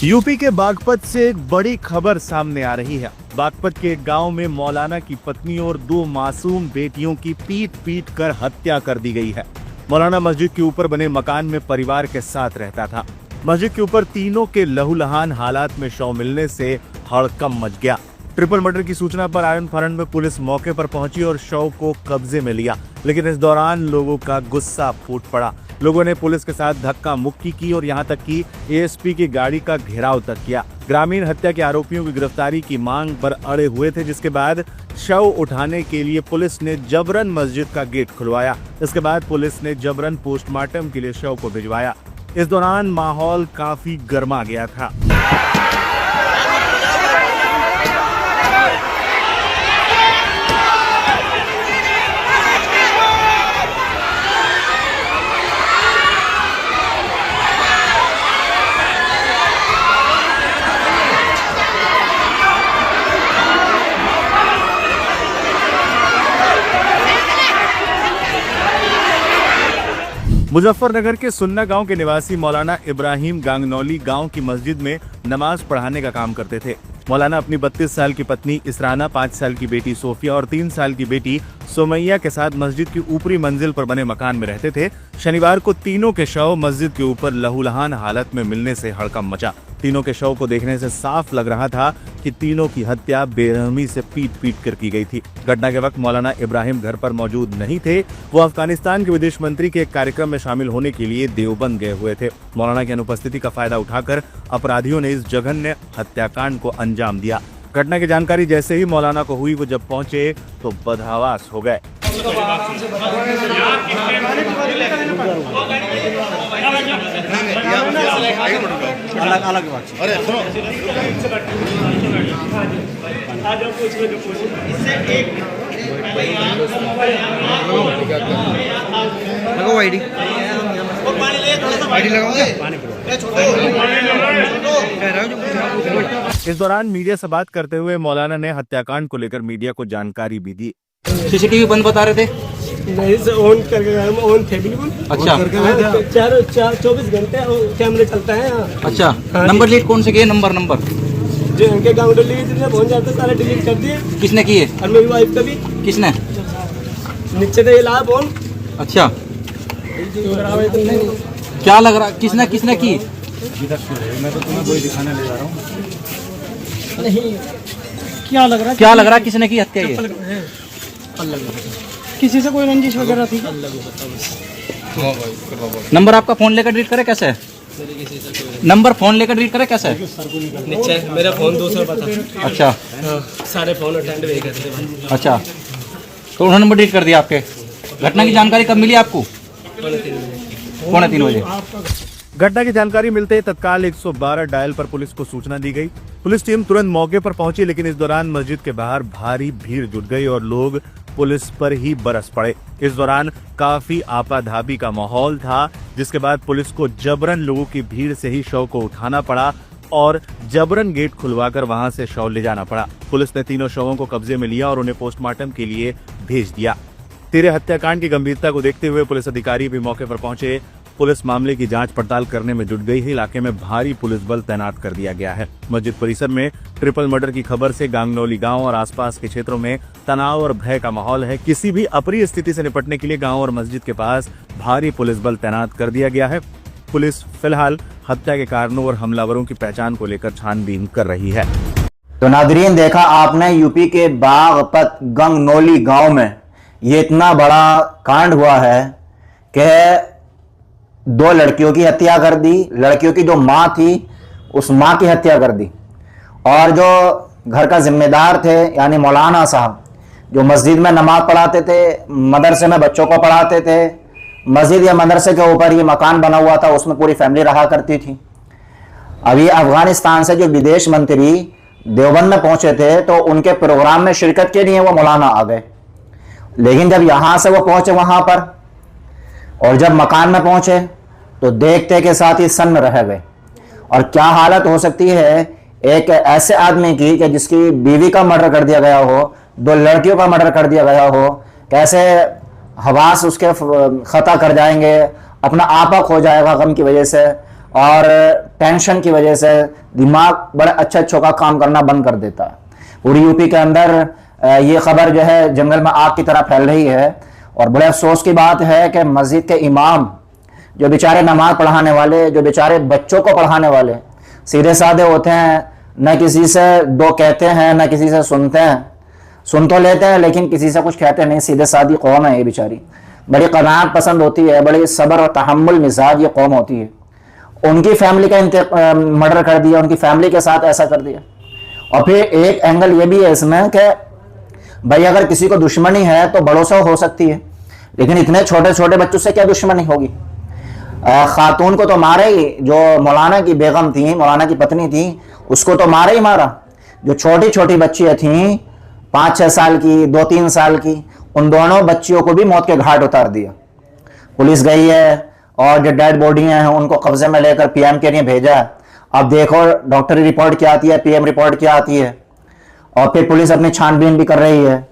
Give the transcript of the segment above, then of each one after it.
UP के बागपत से एक बड़ी खबर सामने आ रही है। बागपत के एक गांव में मौलाना की पत्नी और 2 मासूम बेटियों की पीट पीट कर हत्या कर दी गई है। मौलाना मस्जिद के ऊपर बने मकान में परिवार के साथ रहता था। मस्जिद के ऊपर तीनों के लहूलुहान हालात में शव मिलने से हड़कंप मच गया। ट्रिपल मर्डर की सूचना पर आयरन फरंड में पुलिस मौके पर पहुंची और शव को कब्जे में लिया, लेकिन इस दौरान लोगों का गुस्सा फूट पड़ा। लोगों ने पुलिस के साथ धक्का मुक्की की और यहां तक कि एएसपी की गाड़ी का घेराव तक किया। ग्रामीण हत्या के आरोपियों की गिरफ्तारी की मांग पर अड़े हुए थे, जिसके बाद शव उठाने के लिए पुलिस ने जबरन मस्जिद का गेट खुलवाया। इसके बाद पुलिस ने जबरन पोस्टमार्टम के लिए शव को भिजवाया। इस दौरान माहौल काफी गर्मा गया था। मुजफ्फरनगर के सुन्ना गांव के निवासी मौलाना इब्राहिम गांगनौली गांव की मस्जिद में नमाज पढ़ाने का काम करते थे। मौलाना अपनी 32 साल की पत्नी इसराना, 5 साल की बेटी सोफिया और 3 साल की बेटी सुमैया के साथ मस्जिद की ऊपरी मंजिल पर बने मकान में रहते थे। शनिवार को तीनों के शव मस्जिद के ऊपर लहूलुहान हालत में मिलने से हड़कंप मचा। तीनों के शव को देखने से साफ लग रहा था कि तीनों की हत्या बेरहमी से पीट पीट कर की गई थी। घटना के वक्त मौलाना इब्राहिम घर पर मौजूद नहीं थे। वो अफगानिस्तान के विदेश मंत्री के एक कार्यक्रम में शामिल होने के लिए देवबंद गए हुए थे। मौलाना की अनुपस्थिति का फायदा उठाकर अपराधियों ने इस जघन्य हत्याकांड को अंजाम दिया। घटना की जानकारी जैसे ही मौलाना को हुई, वो जब पहुंचे तो बदहवास हो गए। अलग बात। अरे सुनो, लगाओ आईडी लगाओगे। इस दौरान मीडिया से बात करते हुए मौलाना ने हत्याकांड को लेकर मीडिया को जानकारी भी दी। सीसीटीवी बंद बता रहे थे? नहीं सर, ऑन करके गए हम, ऑन थे बिल्कुल। अच्छा, 24 घंटे कैमरे चलता है यहाँ। अच्छा, नंबर डिलीट कौन से किए? नंबर जो इनके गाँव डिलीट पहुँच जाते सारे डिलीट कर दिए। किसने किए? और मेरी वाइफ का भी। किसने? नीचे से ये लाया फोन। अच्छा, क्या लग रहा, किसने की? मैं तो तुम्हें वही दिखाने ले जा रहा हूँ। नहीं, क्या लग रहा है किसने की हत्या? ये किसी से कोई रंजिश वगैरह थी? नंबर आपका फोन लेकर डिलीट करे कैसे? नंबर फोन लेकर डिलीट करे कैसे? नीचे मेरा फोन दूसरा पता। अच्छा, सारे फोन अटेंड भी करते हैं। अच्छा, तो उन्होंने नंबर डिलीट कर दिया आपके। घटना की जानकारी कब मिली आपको? 2:45 बजे। घटना की जानकारी मिलते ही तत्काल 112 डायल पर पुलिस को सूचना दी गई। पुलिस टीम तुरंत मौके पर पहुंची, लेकिन इस दौरान मस्जिद के बाहर भारी भीड़ जुट गई और लोग पुलिस पर ही बरस पड़े। इस दौरान काफी आपाधापी का माहौल था, जिसके बाद पुलिस को जबरन लोगों की भीड़ से ही शव को उठाना पड़ा और जबरन गेट खुलवाकर वहां से शव ले जाना पड़ा। पुलिस ने तीनों शवों को कब्जे में लिया और उन्हें पोस्टमार्टम के लिए भेज दिया। तेरे हत्याकांड की गंभीरता को देखते हुए पुलिस अधिकारी भी मौके पर पहुंचे। पुलिस मामले की जांच पड़ताल करने में जुट गई है। इलाके में भारी पुलिस बल तैनात कर दिया गया है। मस्जिद परिसर में ट्रिपल मर्डर की खबर से गांगनौली गांव और आसपास के क्षेत्रों में तनाव और भय का माहौल है। किसी भी अप्रिय स्थिति से निपटने के लिए गांव और मस्जिद के पास भारी पुलिस बल तैनात कर दिया गया है। पुलिस फिलहाल हत्या के कारणों और हमलावरों की पहचान को लेकर छानबीन कर रही है। तो नादरीन, देखा आपने यूपी के बागपत गांगनौली गांव में ये इतना बड़ा कांड हुआ है कि 2 लड़कियों की हत्या कर दी। लड़कियों की जो माँ थी, उस माँ की हत्या कर दी। और जो घर का जिम्मेदार थे, यानी मौलाना साहब, जो मस्जिद में नमाज पढ़ाते थे, मदरसे में बच्चों को पढ़ाते थे, मस्जिद या मदरसे के ऊपर ये मकान बना हुआ था, उसमें पूरी फैमिली रहा करती थी। अभी अफगानिस्तान से जो विदेश मंत्री देवबंद में पहुंचे थे, तो उनके प्रोग्राम में शिरकत के लिए वो मौलाना आ गए। लेकिन जब यहां से वो पहुंचे वहां पर, और जब मकान में पहुंचे, तो देखते के साथ ही सन्न रह गए। और क्या हालत हो सकती है एक ऐसे आदमी की कि जिसकी बीवी का मर्डर कर दिया गया हो, 2 लड़कियों का मर्डर कर दिया गया हो, कैसे हवास उसके खता कर जाएंगे, अपना आपा खो जाएगा गम की वजह से, और टेंशन की वजह से दिमाग बड़े अच्छे अच्छों का काम करना बंद कर देता है। पूरी यूपी के अंदर ये खबर जो है जंगल में आग की तरह फैल रही है। और बड़े अफसोस की बात है कि मस्जिद के इमाम जो बेचारे नमाज पढ़ाने वाले, जो बेचारे बच्चों को पढ़ाने वाले सीधे साधे होते हैं, न किसी से दो कहते हैं न किसी से सुनते हैं, सुन तो लेते हैं लेकिन किसी से कुछ कहते नहीं। सीधे सादी कौम है ये बेचारी, बड़ी कनात पसंद होती है, बड़ी सब्र और तहम्मुल मिजाज ये कौम होती है। उनकी फैमिली का मर्डर कर दिया, उनकी फैमिली के साथ ऐसा कर दिया। और फिर एक एंगल ये भी है इसमें कि भाई अगर किसी को दुश्मनी है तो बड़ों से हो सकती है, लेकिन इतने छोटे छोटे बच्चों से क्या दुश्मनी होगी। खातून को तो मारा ही, जो मौलाना की बेगम थी, मौलाना की पत्नी थी, उसको तो मारा ही मारा। जो छोटी छोटी बच्चियां थी 5-6 साल की, 2-3 साल की, उन दोनों बच्चियों को भी मौत के घाट उतार दिया। पुलिस गई है और जो डेड बॉडियां हैं उनको कब्जे में लेकर पीएम के लिए भेजा है। अब देखो डॉक्टरी रिपोर्ट क्या आती है, पीएम रिपोर्ट क्या आती है, और फिर पुलिस अपनी छानबीन भी कर रही है।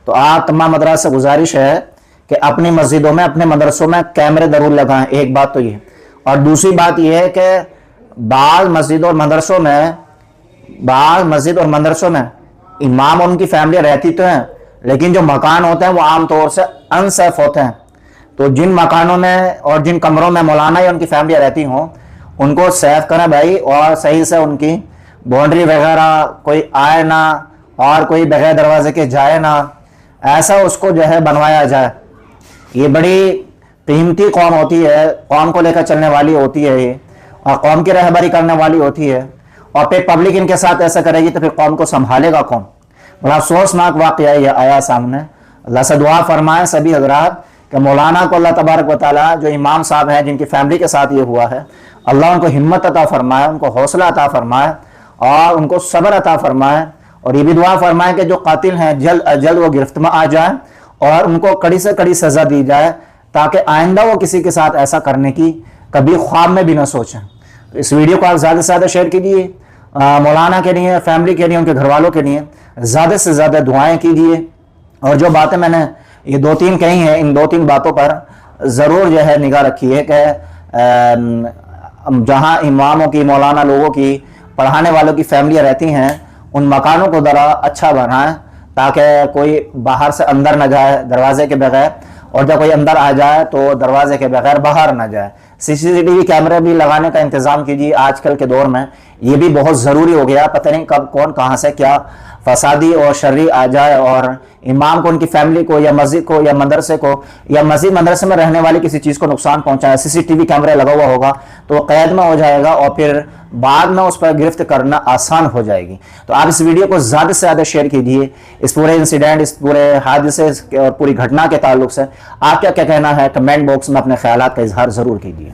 तो आप तमाम मदरसा से गुजारिश है कि अपनी मस्जिदों में, अपने मदरसों में कैमरे जरूर लगाएं। एक बात तो ये, और दूसरी बात यह है कि बाज़ मस्जिद और मदरसों में इमाम और उनकी फैमिली रहती तो हैं, लेकिन जो मकान होते हैं वो आमतौर से अनसेफ होते हैं। तो जिन मकानों में और जिन कमरों में मौलाना या उनकी फैमिली रहती हों उनको सेफ करें भाई, और सही से उनकी बाउंड्री वगैरह कोई आए ना और कोई बगैर दरवाजे के जाए ना, ऐसा उसको जो है बनवाया जाए। ये बड़ी कीमती कौम होती है, कौम को लेकर चलने वाली होती है ये, और कौम की रहबरी करने वाली होती है। और फिर पब्लिक इनके साथ ऐसा करेगी तो फिर कौम को संभालेगा कौन। बड़ा अफसोसनाक वाक़या ये आया सामने। अल्लाह से दुआ फरमाए सभी हजरात कि मौलाना को अल्लाह तबारक व तआला, जो इमाम साहब हैं जिनकी फैमिली के साथ ये हुआ है, अल्लाह उनको हिम्मत अता फरमाए, उनको हौसला अता फरमाए और उनको सब्र अता फरमाए। और ये भी दुआ फरमाए कि जो कातिल हैं जल्द अज जल्द वो गिरफ्त में आ जाए और उनको कड़ी से कड़ी सज़ा दी जाए, ताकि आइंदा वो किसी के साथ ऐसा करने की कभी ख्वाब में भी ना सोचें। तो इस वीडियो को आप ज़्यादा से ज़्यादा शेयर कीजिए, मौलाना के लिए, फैमिली के लिए, उनके घर वालों के लिए ज़्यादा से ज़्यादा दुआएं कीजिए। और जो बातें मैंने ये 2-3 कही हैं, इन 2-3 बातों पर ज़रूर जो है निगाह रखिए कि जहाँ इमामों की, मौलाना लोगों की, पढ़ाने वालों की फैमिलियाँ रहती हैं, उन मकानों को ज़रा अच्छा बनाएं ताकि कोई बाहर से अंदर न जाए दरवाजे के बगैर, और जब कोई अंदर आ जाए तो दरवाजे के बगैर बाहर न जाए। CCTV कैमरे भी लगाने का इंतज़ाम कीजिए। आजकल के दौर में ये भी बहुत ज़रूरी हो गया, पता नहीं कब कौन कहाँ से क्या फसादी और शर्री आ जाए और इमाम को, उनकी फैमिली को, या मस्जिद को, या मदरसे को, या मस्जिद मदरसे में रहने वाली किसी चीज़ को नुकसान पहुंचाए। CCTV कैमरा लगा हुआ होगा तो कैद में हो जाएगा और फिर बाद में उस पर गिरफ्त करना आसान हो जाएगी। तो आप इस वीडियो को ज़्यादा से ज़्यादा शेयर कीजिए। इस पूरे इंसिडेंट, इस पूरे हादसे और पूरी घटना के ताल्लुक से आप क्या क्या कहना है, कमेंट बॉक्स में अपने ख्यालात का इजहार ज़रूर कीजिए।